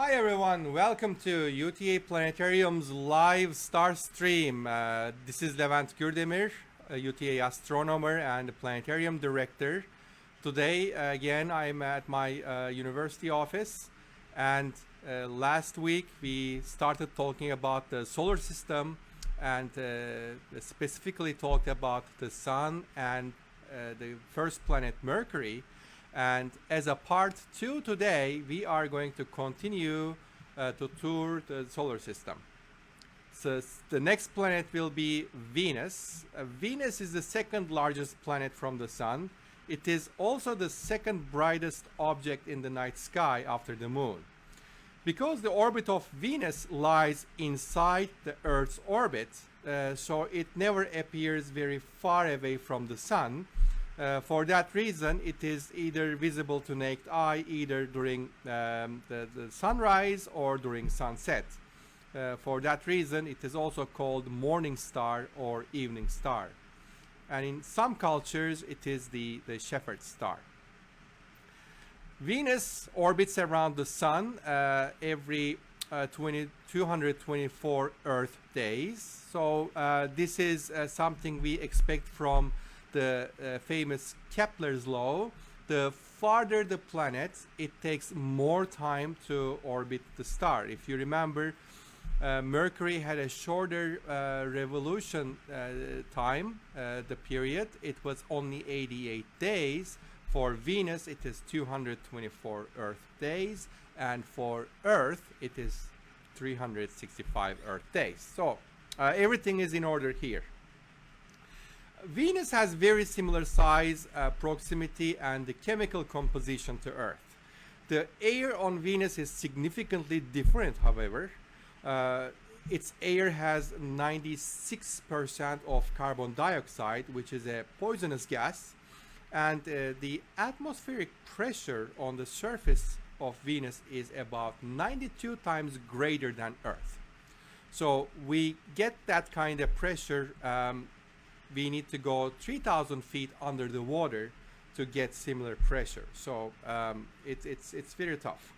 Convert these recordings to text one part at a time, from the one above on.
Hi everyone, welcome to UTA Planetarium's live star stream. This is Levent Gurdemir, a UTA astronomer and planetarium director. Today, again, I'm at my university office, and last week we started talking about the solar system and specifically talked about the sun and the first planet Mercury. And as a part 2 today, we are going to continue to tour the solar system. So the next planet will be Venus. Venus is the second largest planet from the sun. It is also the second brightest object in the night sky after the moon. Because the orbit of Venus lies inside the Earth's orbit, so it never appears very far away from the sun. For that reason, it is either visible to naked eye either during the sunrise or during sunset. For that reason, it is also called morning star or evening star. And in some cultures, it is the shepherd star. Venus orbits around the sun every 224 Earth days. So this is something we expect from the famous Kepler's law. The farther the planet, it takes more time to orbit the star. If you remember, Mercury had a shorter revolution time, the period. It was only 88 days. For Venus, it is 224 Earth days. And for Earth, it is 365 Earth days. So everything is in order here. Venus has very similar size, proximity, and the chemical composition to Earth. The air on Venus is significantly different, however. Its air has 96% of carbon dioxide, which is a poisonous gas, and the atmospheric pressure on the surface of Venus is about 92 times greater than Earth. So we get that kind of pressure. We need to go 3,000 feet under the water to get similar pressure. So it's very tough.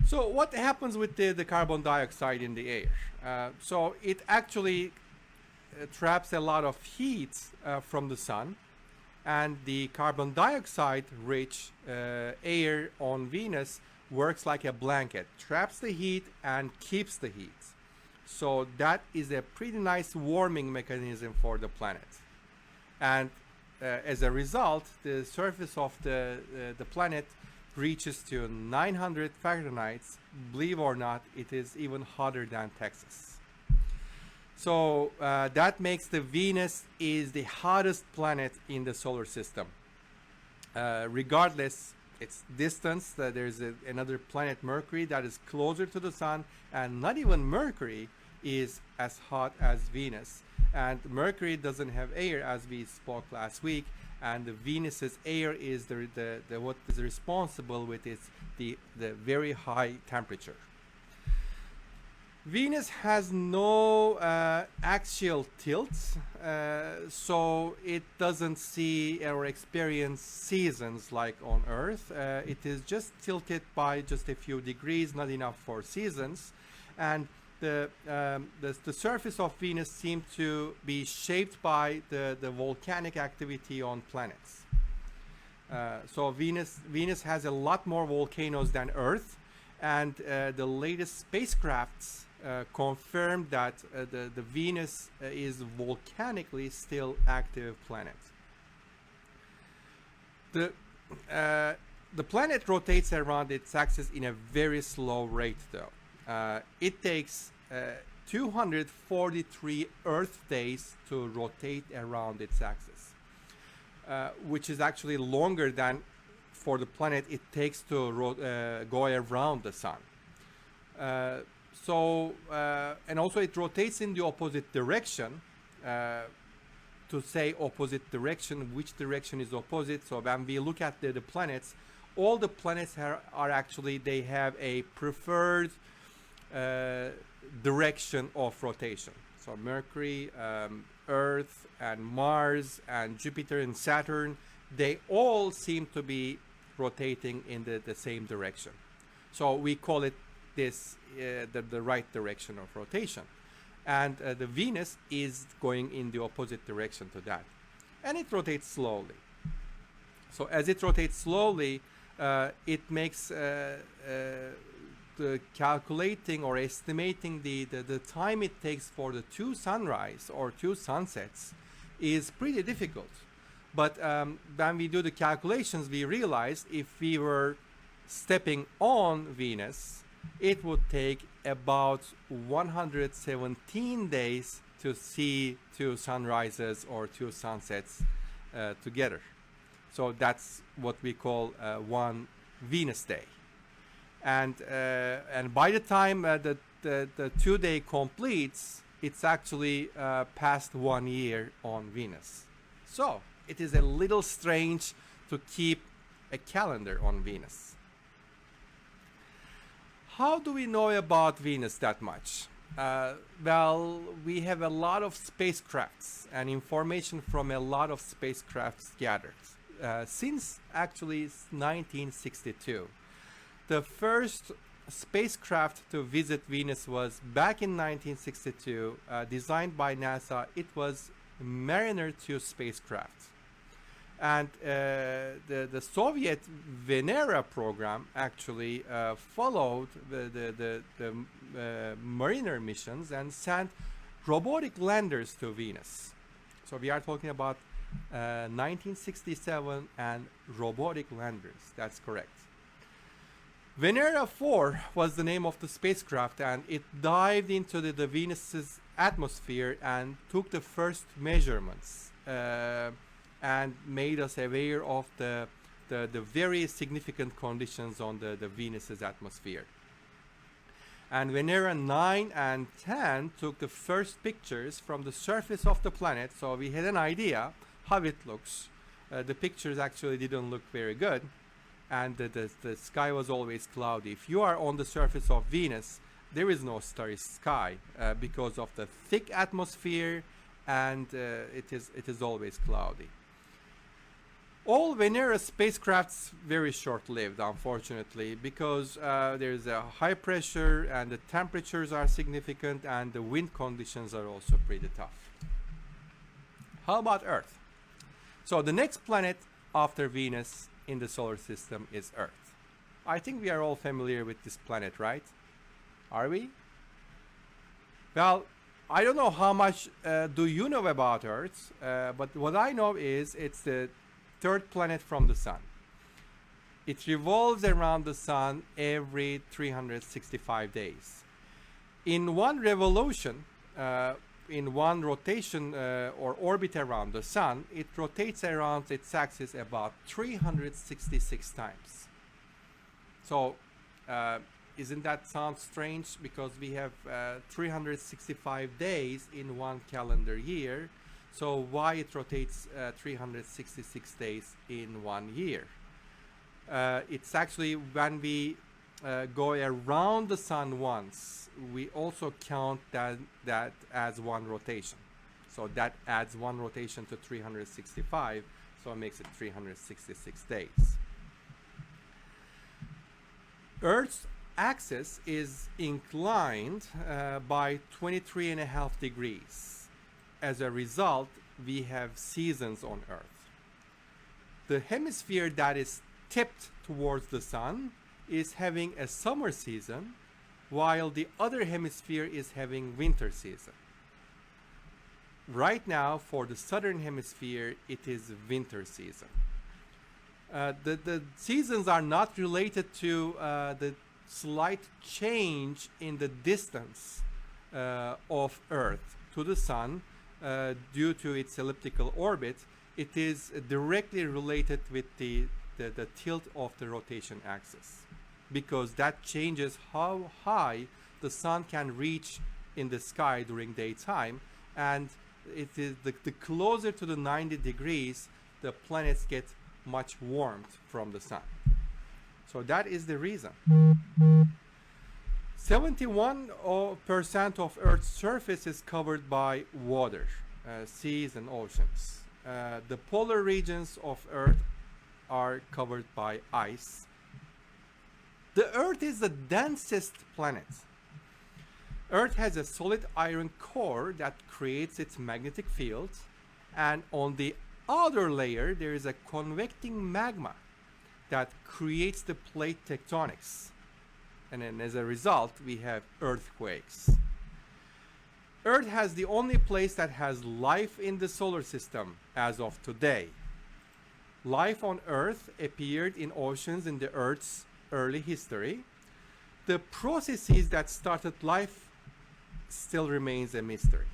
So what happens with the carbon dioxide in the air? So it actually traps a lot of heat from the sun, and the carbon dioxide rich air on Venus works like a blanket, traps the heat and keeps the heat. So that is a pretty nice warming mechanism for the planet. And as a result, the surface of the planet reaches to 900 Fahrenheit. Believe or not, it is even hotter than Texas. So that makes the Venus is the hottest planet in the solar system. Regardless its distance, there's another planet, Mercury, that is closer to the sun, and not even Mercury is as hot as Venus. And Mercury doesn't have air, as we spoke last week, and the Venus's air is what is responsible with the very high temperature. Venus has no axial tilt, so it doesn't see or experience seasons like on Earth. It is just tilted by just a few degrees, not enough for seasons. And the surface of Venus seems to be shaped by the volcanic activity on planets. So Venus has a lot more volcanoes than Earth, and the latest spacecrafts confirmed that the Venus is volcanically still active planet. The planet rotates around its axis in a very slow rate, though. It takes 243 Earth days to rotate around its axis, which is actually longer than for the planet it takes to go around the sun. And also it rotates in the opposite direction. To say opposite direction, which direction is opposite? So when we look at the planets, all the planets are actually, they have a preferred direction of rotation. So Mercury, Earth, and Mars, and Jupiter and Saturn, they all seem to be rotating in the same direction. So we call it this the right direction of rotation. And the Venus is going in the opposite direction to that. And it rotates slowly. So as it rotates slowly, it makes the calculating or estimating the time it takes for the two sunrise or two sunsets is pretty difficult. But when we do the calculations, we realize if we were stepping on Venus, it would take about 117 days to see two sunrises or two sunsets together. So that's what we call one Venus day. And by the time the 2 day completes, it's actually past 1 year on Venus. So it is a little strange to keep a calendar on Venus. How do we know about Venus that much? Well, we have a lot of spacecrafts and information from a lot of spacecrafts gathered since actually 1962. The first spacecraft to visit Venus was back in 1962, designed by NASA. It was Mariner 2 spacecraft. And the Soviet Venera program actually followed the Mariner missions and sent robotic landers to Venus. So we are talking about 1967 and robotic landers. That's correct. Venera 4 was the name of the spacecraft, and it dived into the Venus's atmosphere and took the first measurements and made us aware of the very significant conditions on the Venus's atmosphere. And Venera 9 and 10 took the first pictures from the surface of the planet, so we had an idea how it looks. The pictures actually didn't look very good, and the sky was always cloudy. If you are on the surface of Venus, there is no starry sky because of the thick atmosphere, and it is always cloudy. All Venera spacecrafts very short-lived, unfortunately, because there's a high pressure and the temperatures are significant and the wind conditions are also pretty tough. How about Earth? So the next planet after Venus in the solar system is Earth. I think we are all familiar with this planet, right? Are we? Well, I don't know how much do you know about Earth, but what I know is it's the third planet from the sun. It revolves around the sun every 365 days. In one revolution, in one rotation or orbit around the sun, it rotates around its axis about 366 times. So isn't that sound strange? Because we have 365 days in one calendar year. So why it rotates 366 days in 1 year? It's actually when we go around the sun once, we also count that as one rotation. So that adds one rotation to 365, so it makes it 366 days. Earth's axis is inclined by 23.5 degrees. As a result, we have seasons on Earth. The hemisphere that is tipped towards the sun is having a summer season, while the other hemisphere is having winter season. Right now, for the southern hemisphere, it is winter season. The seasons are not related to the slight change in the distance of Earth to the sun due to its elliptical orbit. It is directly related with the tilt of the rotation axis, because that changes how high the sun can reach in the sky during daytime, and it is the closer to the 90 degrees the planets get much warmth from the sun. So that is the reason. 71% of Earth's surface is covered by water, seas and oceans. The polar regions of Earth are covered by ice. The Earth is the densest planet. Earth has a solid iron core that creates its magnetic field, and on the outer layer there is a convecting magma that creates the plate tectonics. And then as a result, we have earthquakes. Earth has the only place that has life in the solar system as of today. Life on Earth appeared in oceans in the Earth's early history. The processes that started life still remains a mystery.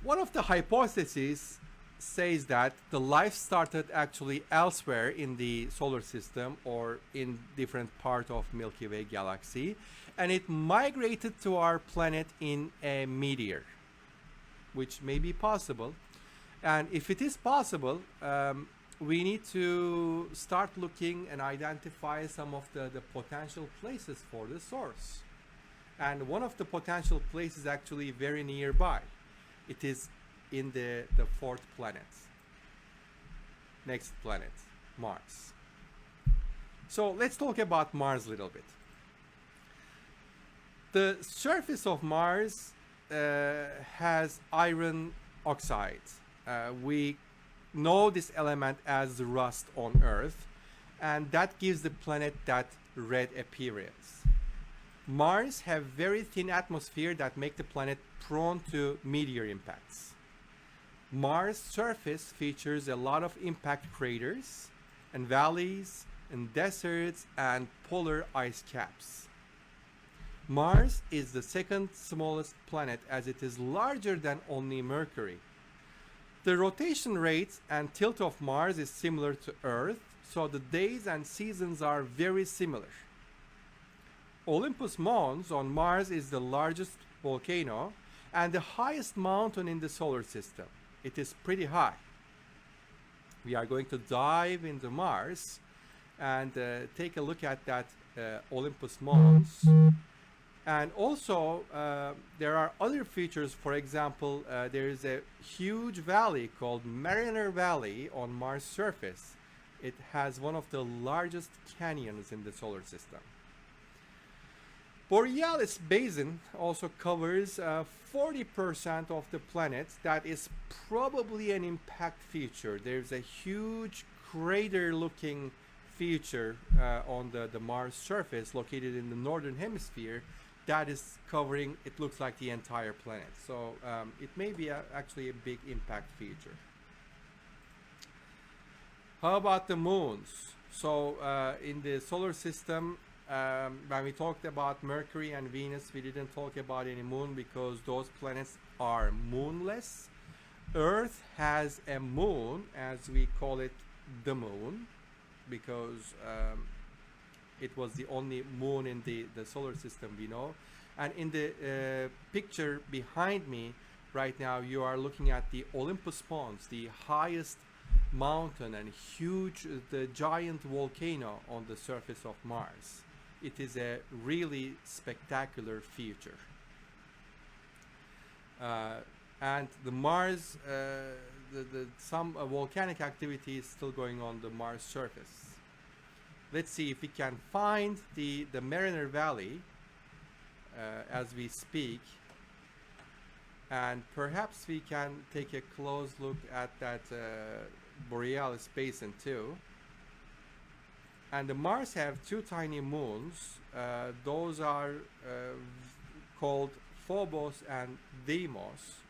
One of the hypotheses says that the life started actually elsewhere in the solar system or in different part of Milky Way galaxy, and it migrated to our planet in a meteor, which may be possible. And if it is possible, we need to start looking and identify some of the potential places for the source. And one of the potential places is actually very nearby. It is in the fourth planet. Next planet, Mars. So let's talk about Mars a little bit. The surface of Mars has iron oxide. We know this element as rust on Earth, and that gives the planet that red appearance. Mars have very thin atmosphere that make the planet prone to meteor impacts. Mars' surface features a lot of impact craters and valleys and deserts and polar ice caps. Mars is the second smallest planet as it is larger than only Mercury. The rotation rate and tilt of Mars is similar to Earth, so the days and seasons are very similar. Olympus Mons on Mars is the largest volcano and the highest mountain in the solar system. It is pretty high. We are going to dive into Mars and take a look at that Olympus Mons. And also, there are other features. For example, there is a huge valley called Mariner Valley on Mars' surface. It has one of the largest canyons in the solar system. Borealis Basin also covers 40% of the planet. That is probably an impact feature. There's a huge crater-looking feature on the Mars surface located in the northern hemisphere that is covering, it looks like, the entire planet. So it may be actually a big impact feature. How about the moons? So in the solar system, when we talked about Mercury and Venus, we didn't talk about any moon because those planets are moonless. Earth has a moon, as we call it the moon, because it was the only moon in the solar system we know. And in the picture behind me right now, you are looking at the Olympus Mons, the highest mountain and huge, the giant volcano on the surface of Mars. It is a really spectacular feature. And the Mars, some volcanic activity is still going on the Mars surface. Let's see if we can find the Mariner Valley as we speak, and perhaps we can take a close look at that Borealis Basin too. And the Mars have two tiny moons. Those are called Phobos and Deimos.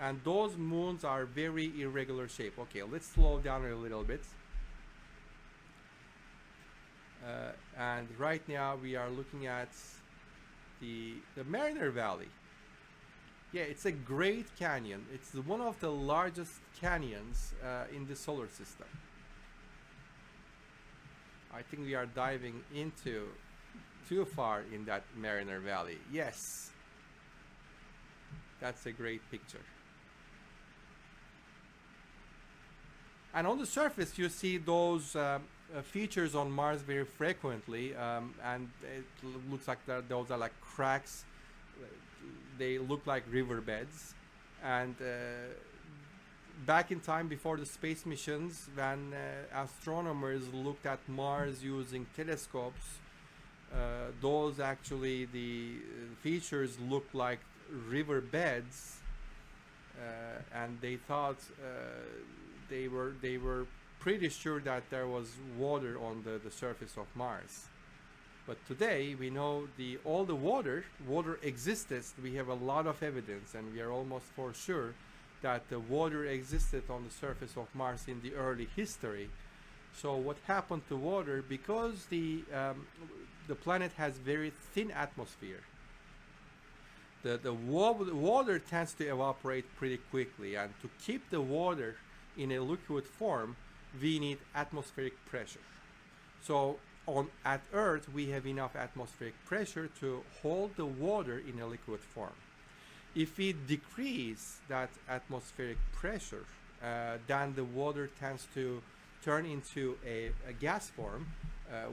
And those moons are very irregular shape. Okay, let's slow down a little bit. And right now we are looking at the Mariner Valley. Yeah, it's a great canyon. It's one of the largest canyons in the solar system. I think we are diving into too far in that Mariner Valley. Yes, that's a great picture. And on the surface you see those features on Mars very frequently, and it looks like those are like cracks. They look like riverbeds, and back in time before the space missions, when astronomers looked at Mars using telescopes, those actually the features looked like river beds, and they thought they were pretty sure that there was water on the surface of Mars. But today we know all the water existed. We have a lot of evidence, and we are almost for sure that the water existed on the surface of Mars in the early history. So what happened to water? Because the planet has very thin atmosphere, the water tends to evaporate pretty quickly, and to keep the water in a liquid form, we need atmospheric pressure. So at Earth, we have enough atmospheric pressure to hold the water in a liquid form. If we decrease that atmospheric pressure, then the water tends to turn into a gas form,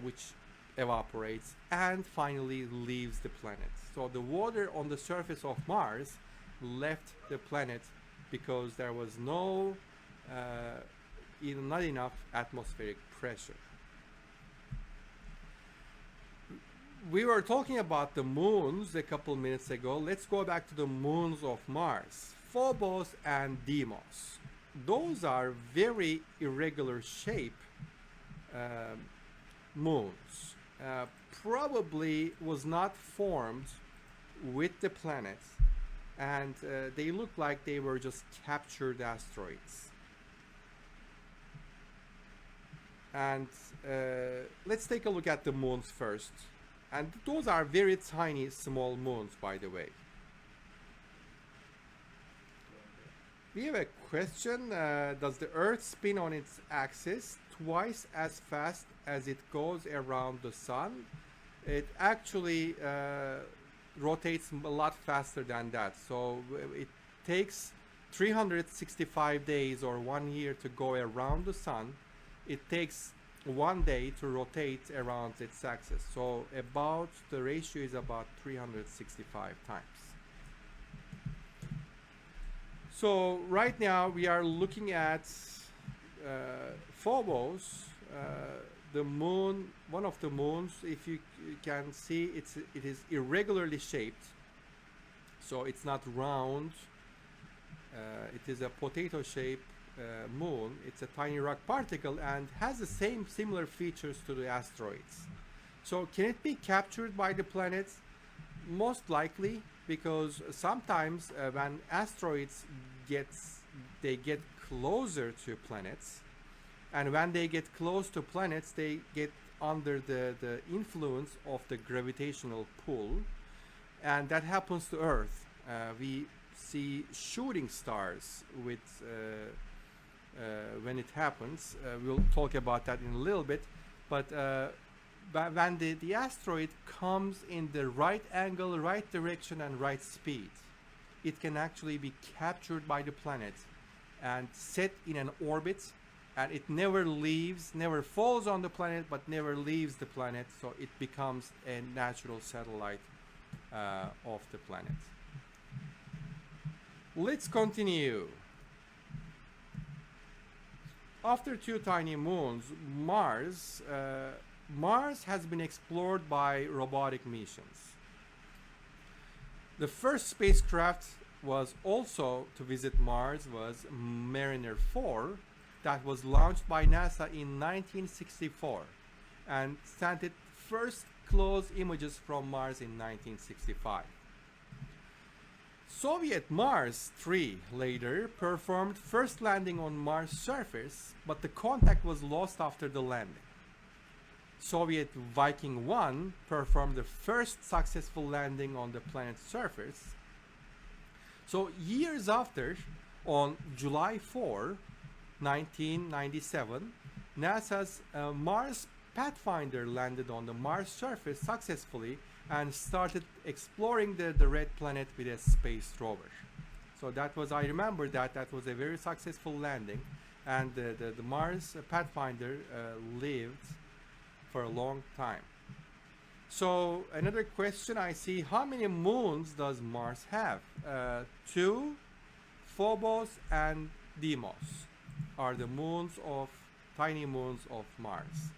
which evaporates and finally leaves the planet. So the water on the surface of Mars left the planet because there was not enough atmospheric pressure. We were talking about the moons a couple minutes ago. Let's go back to the moons of Mars, Phobos and Deimos. Those are very irregular shape moons. Probably was not formed with the planet, and they look like they were just captured asteroids. And let's take a look at the moons first. And those are very tiny, small moons, by the way. We have a question. Does the Earth spin on its axis twice as fast as it goes around the Sun? It actually rotates a lot faster than that. So it takes 365 days or 1 year to go around the Sun. It takes 1 day to rotate around its axis. So the ratio is about 365 times. So right now we are looking at Phobos, the moon, one of the moons. If you can see, it is irregularly shaped. So it's not round. It is a potato-shaped moon. It's a tiny rock particle and has the similar features to the asteroids. So can it be captured by the planets? Most likely, because sometimes when asteroids get closer to planets, and when they get close to planets, they get under the influence of the gravitational pull, and that happens to Earth. We see shooting stars with when it happens. We'll talk about that in a little bit, but when the asteroid comes in the right angle, right direction, and right speed, it can actually be captured by the planet and set in an orbit, and it never falls on the planet, but never leaves the planet, so it becomes a natural satellite of the planet. Let's continue. After two tiny moons, Mars has been explored by robotic missions. The first spacecraft was also to visit Mars was Mariner 4, that was launched by NASA in 1964 and sent its first close images from Mars in 1965. Soviet Mars 3 later performed first landing on Mars surface, but the contact was lost after the landing. Soviet Viking 1 performed the first successful landing on the planet's surface. So years after, on July 4, 1997, NASA's Mars Pathfinder landed on the Mars surface successfully and started exploring the red planet with a space rover. So that was, I remember that was a very successful landing, and the Mars Pathfinder lived for a long time. So another question I see, how many moons does Mars have? 2, Phobos and Deimos are the moons of tiny moons of Mars.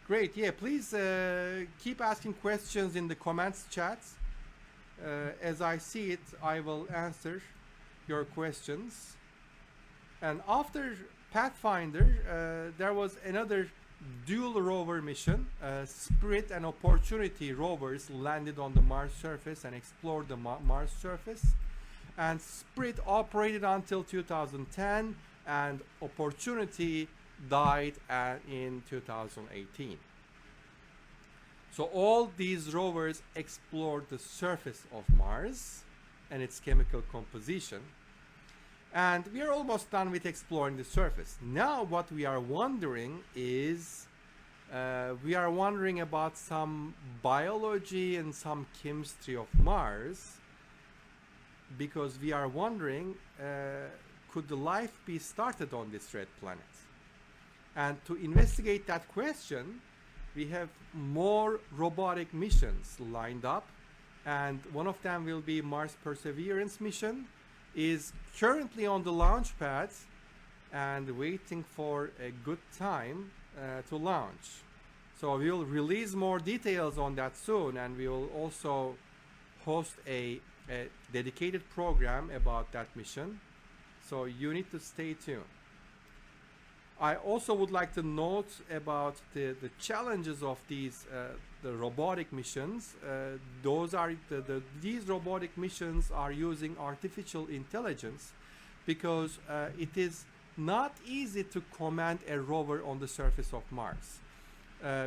Great. Yeah, please keep asking questions in the comments chats. As I see it, I will answer your questions. And after Pathfinder, there was another dual rover mission. Spirit and Opportunity rovers landed on the Mars surface and explored the Mars surface. And Spirit operated until 2010, and Opportunity died in 2018. So all these rovers explored the surface of Mars and its chemical composition. And we are almost done with exploring the surface. Now what we are wondering is, we are wondering about some biology and some chemistry of Mars, because we are wondering, could the life be started on this red planet? And to investigate that question, we have more robotic missions lined up, and one of them will be Mars Perseverance mission, is currently on the launch pad and waiting for a good time to launch. So we'll release more details on that soon, and we will also host a dedicated program about that mission. So you need to stay tuned. I also would like to note about the challenges of these the robotic missions. These robotic missions are using artificial intelligence, because it is not easy to command a rover on the surface of Mars,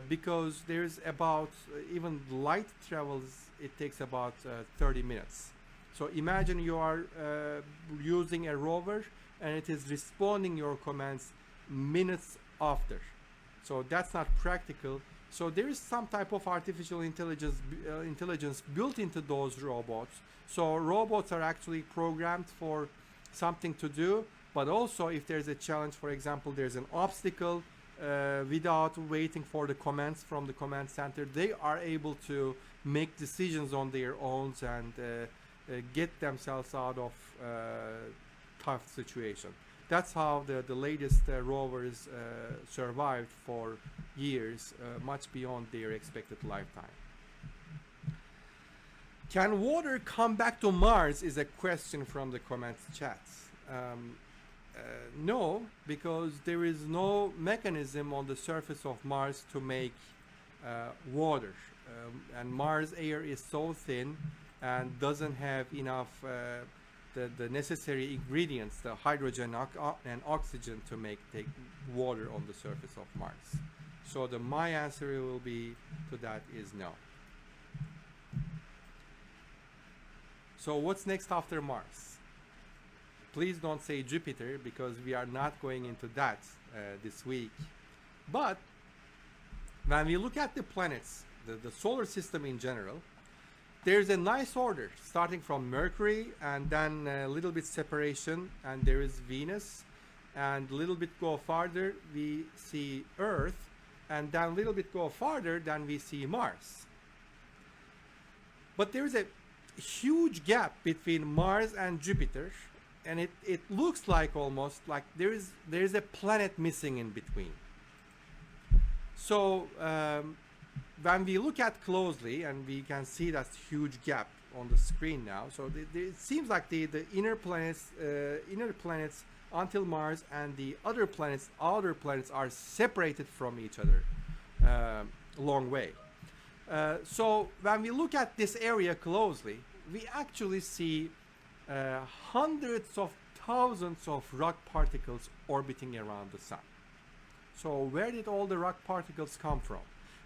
because there's about even light travels, it takes about 30 minutes. So imagine you are using a rover and it is responding your commands minutes after. So that's not practical. So there is some type of artificial intelligence built into those robots. So robots are actually programmed for something to do, but also if there's a challenge, for example, there's an obstacle, without waiting for the commands from the command center, they are able to make decisions on their own and get themselves out of tough situation. That's how the latest rovers survived for years, much beyond their expected lifetime. Can water come back to Mars is a question from the comments chats. No, because there is no mechanism on the surface of Mars to make water. And Mars air is so thin and doesn't have enough the necessary ingredients, the hydrogen and oxygen, to take water on the surface of Mars. So my answer will be to that is no. So what's next after Mars? Please don't say Jupiter, because we are not going into that this week. But when we look at the planets, the solar system in general, there's a nice order starting from Mercury, and then a little bit separation, and there is Venus, and a little bit go farther we see Earth, and then a little bit go farther then we see Mars. But there is a huge gap between Mars and Jupiter, and it looks like almost like there is a planet missing in between. So when we look at closely, and we can see that huge gap on the screen now, so it seems like the inner planets until Mars, and the outer planets are separated from each other a long way. So when we look at this area closely, we actually see hundreds of thousands of rock particles orbiting around the sun. So where did all the rock particles come from?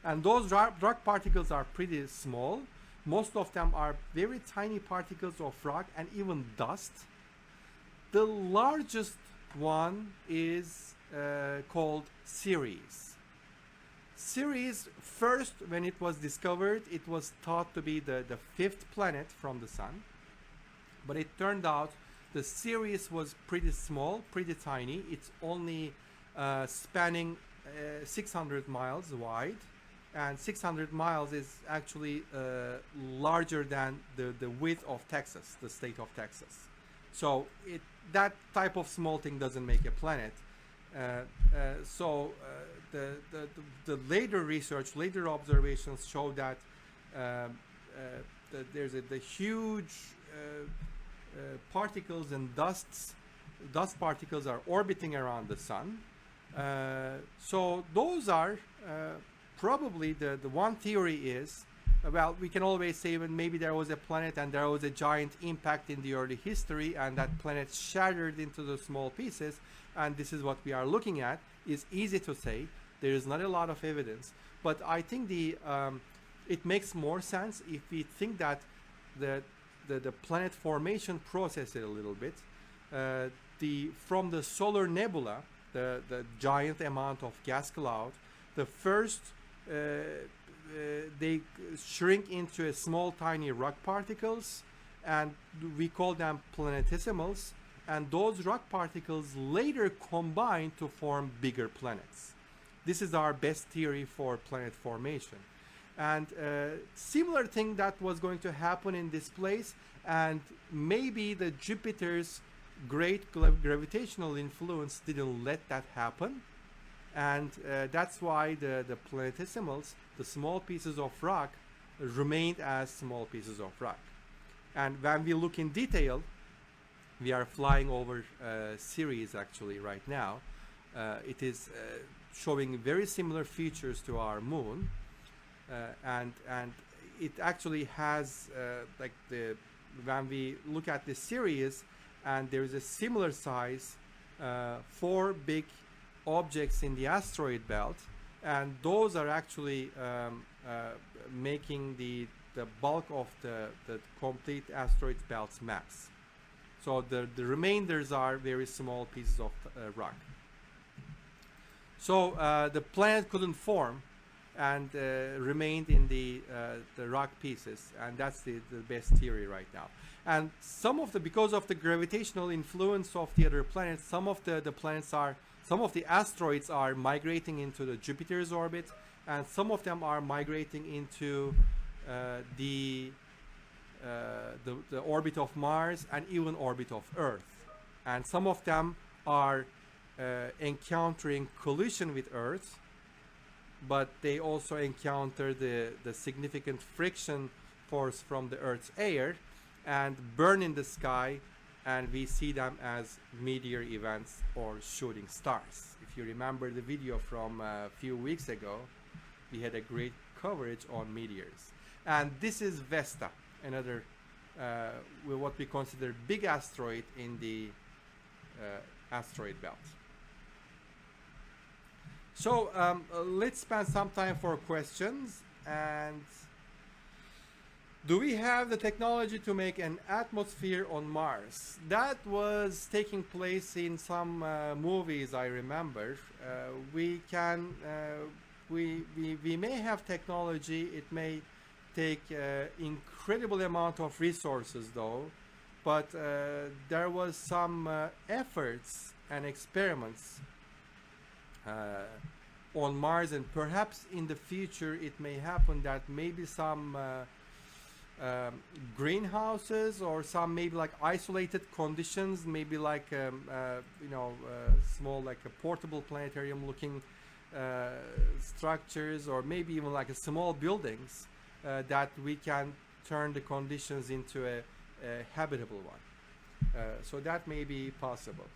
And those rock particles are pretty small. Most of them are very tiny particles of rock and even dust. The largest one is called Ceres. Ceres, first when it was discovered, it was thought to be the fifth planet from the sun. But it turned out the Ceres was pretty small, pretty tiny. It's only spanning 600 miles wide. And 600 miles is actually larger than the width of Texas, the state of Texas. So that type of small thing doesn't make a planet. The later research, later observations show that there's the huge particles and dust particles are orbiting around the sun. So those are probably the one theory is, well, we can always say when maybe there was a planet and there was a giant impact in the early history and that planet shattered into the small pieces, and this is what we are looking at. Is easy to say. There is not a lot of evidence, but I think it makes more sense if we think that the planet formation process a little bit. From the solar nebula, the giant amount of gas cloud, the first they shrink into a small tiny rock particles, and we call them planetesimals, and those rock particles later combine to form bigger planets. This is our best theory for planet formation. And similar thing that was going to happen in this place, and maybe the Jupiter's great gravitational influence didn't let that happen, and that's why the planetesimals, the small pieces of rock, remained as small pieces of rock. And when we look in detail, we are flying over Ceres actually right now. It is showing very similar features to our moon, and it actually has when we look at the Ceres, and there is a similar size 4 big objects in the asteroid belt, and those are actually making the bulk of the complete asteroid belt's mass. So the remainders are very small pieces of rock. So the planet couldn't form and remained in the rock pieces, and that's the best theory right now. And because of the gravitational influence of the other planets, some of the asteroids are migrating into the Jupiter's orbit, and some of them are migrating into the orbit of Mars and even orbit of Earth, and some of them are encountering collision with Earth, but they also encounter the significant friction force from the Earth's air and burn in the sky, and we see them as meteor events or shooting stars. If you remember the video from a few weeks ago, we had a great coverage on meteors. And this is Vesta, another what we consider big asteroid in the asteroid belt. So let's spend some time for questions. And do we have the technology to make an atmosphere on Mars? That was taking place in some movies, I remember. We may have technology. It may take incredible amount of resources though, but there was some efforts and experiments on Mars, and perhaps in the future it may happen that maybe some greenhouses or some maybe like isolated conditions, maybe like small like a portable planetarium looking structures, or maybe even like a small buildings that we can turn the conditions into a habitable one. So that may be possible.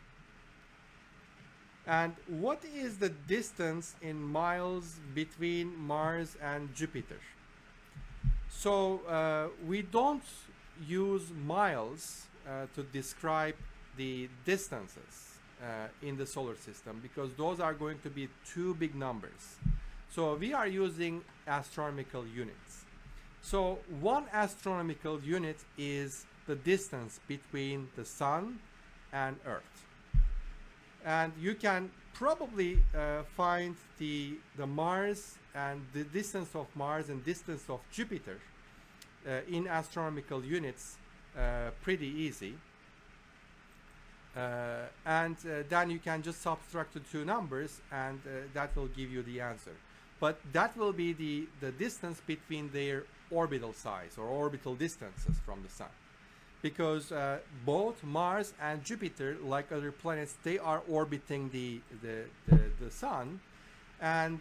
And what is the distance in miles between Mars and Jupiter? So we don't use miles to describe the distances in the solar system, because those are going to be too big numbers. So we are using astronomical units. So 1 astronomical unit is the distance between the Sun and Earth. And you can probably find the Mars and the distance of Mars and distance of Jupiter in astronomical units pretty easy. Then you can just subtract the 2 numbers, and that will give you the answer. But that will be the distance between their orbital size or orbital distances from the Sun. because both Mars and Jupiter, like other planets, they are orbiting the sun, and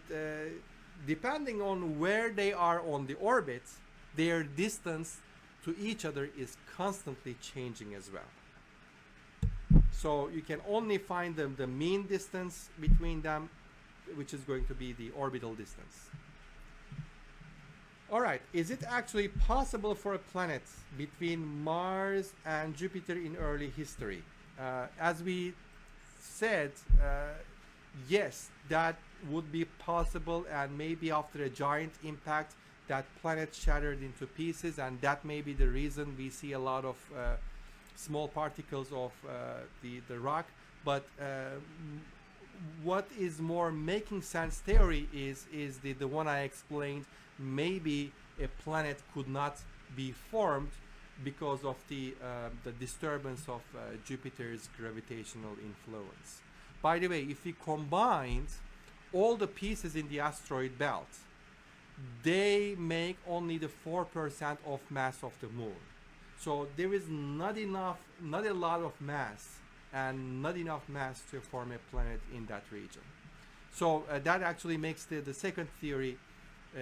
depending on where they are on the orbit, their distance to each other is constantly changing as well. So you can only find the mean distance between them, which is going to be the orbital distance. All right, is it actually possible for a planet between Mars and Jupiter in early history? As we said, yes, that would be possible, and maybe after a giant impact, that planet shattered into pieces, and that may be the reason we see a lot of small particles of the rock. But what is more making sense theory is the one I explained. Maybe a planet could not be formed because of the disturbance of Jupiter's gravitational influence. By the way, if we combined all the pieces in the asteroid belt, they make only the 4% of mass of the moon. So there is not a lot of mass, and not enough mass to form a planet in that region. So that actually makes the second theory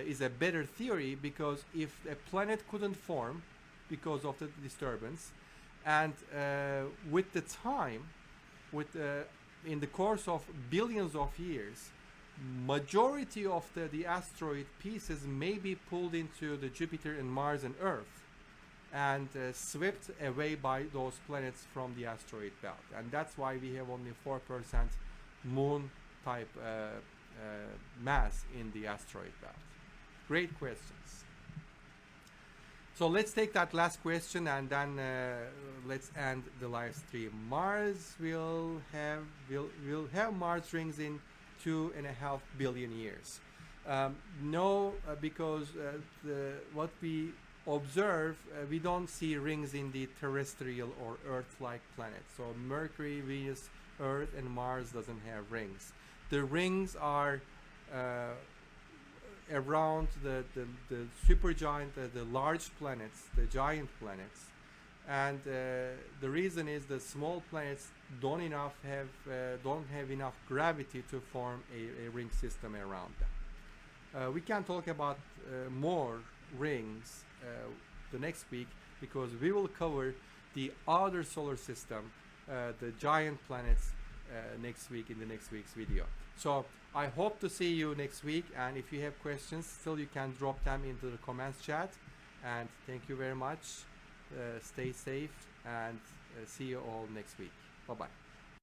is a better theory, because if a planet couldn't form because of the disturbance, and with the time, in the course of billions of years, majority of the asteroid pieces may be pulled into the Jupiter and Mars and Earth, and swept away by those planets from the asteroid belt. And that's why we have only 4% moon type mass in the asteroid belt. Great questions. So let's take that last question, and then let's end the live stream. Mars will have Mars rings in 2.5 billion years. No, because what we observe, we don't see rings in the terrestrial or Earth-like planets. So Mercury, Venus, Earth, and Mars doesn't have rings. The rings are around the supergiant, the large planets, the giant planets, and the reason is the small planets don't have enough gravity to form a ring system around them. We can talk about more rings the next week, because we will cover the outer solar system, the giant planets, next week in the next week's video. So I hope to see you next week, and if you have questions, still you can drop them into the comments chat. And thank you very much. Stay safe, and see you all next week. Bye bye.